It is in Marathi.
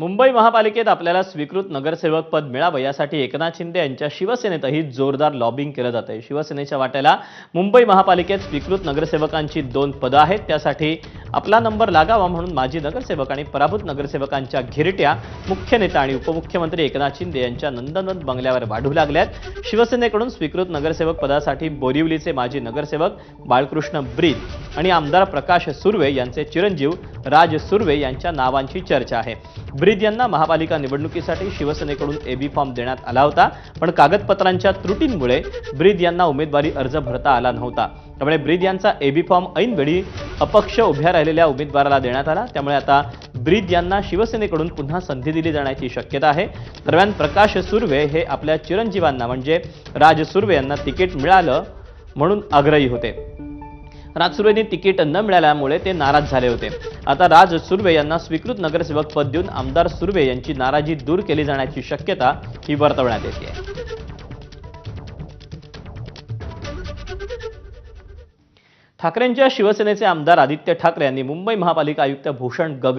मुंबई महापालिकेत आपल्याला स्वीकृत नगरसेवक पद मिळावं यासाठी एकनाथ शिंदे यांच्या शिवसेनेतही जोरदार लॉबिंग केलं जात आहे। शिवसेनेच्या वाट्याला मुंबई महापालिकेत स्वीकृत नगरसेवकांची 2 पदं आहेत। त्यासाठी आपला नंबर लागावा म्हणून माजी नगरसेवक आणि पराभूत नगरसेवकांच्या घिरट्या मुख्य नेता आणि उपमुख्यमंत्री एकनाथ शिंदे यांच्या नंदनवन बंगल्यावर वाढू लागल्यात। शिवसेनेकडून स्वीकृत नगरसेवक पदासाठी बोरिवलीचे माजी नगरसेवक बाळकृष्ण ब्रीद आणि आमदार प्रकाश सुर्वे यांचे चिरंजीव राज सुर्वे यांच्या नावांची चर्चा आहे। ब्रीद यांना महापालिका निवडणुकीसाठी शिवसेनेकडून एबी फॉर्म देण्यात आला होता, पण कागदपत्रांच्या त्रुटींमुळे ब्रीद यांना उमेदवारी अर्ज भरता आला नव्हता। त्यामुळे ब्रीद यांचा एबी फॉर्म ऐनवेळी अपक्ष उभ्या राहिलेल्या उमेदवाराला देण्यात आला। त्यामुळे आता ब्रीद यांना शिवसेनेकडून पुन्हा संधी दिली जाण्याची शक्यता आहे। दरम्यान प्रकाश सुर्वे हे आपल्या चिरंजीवांना म्हणजे राज सुर्वे यांना तिकीट मिळालं म्हणून आग्रही होते। राज सुर्वेंनी तिकीट न मिळाल्यामुळे ते नाराज झाले होते। आता राज सुर्वे यांना स्वीकृत नगरसेवक पद देऊन आमदार सुर्वे यांची नाराजी दूर केली जाण्याची शक्यता ही वर्तवण्यात येते। ठाकरेंच्या शिवसेनेचे आमदार आदित्य ठाकरे यांनी मुंबई महापालिका आयुक्त भूषण गगन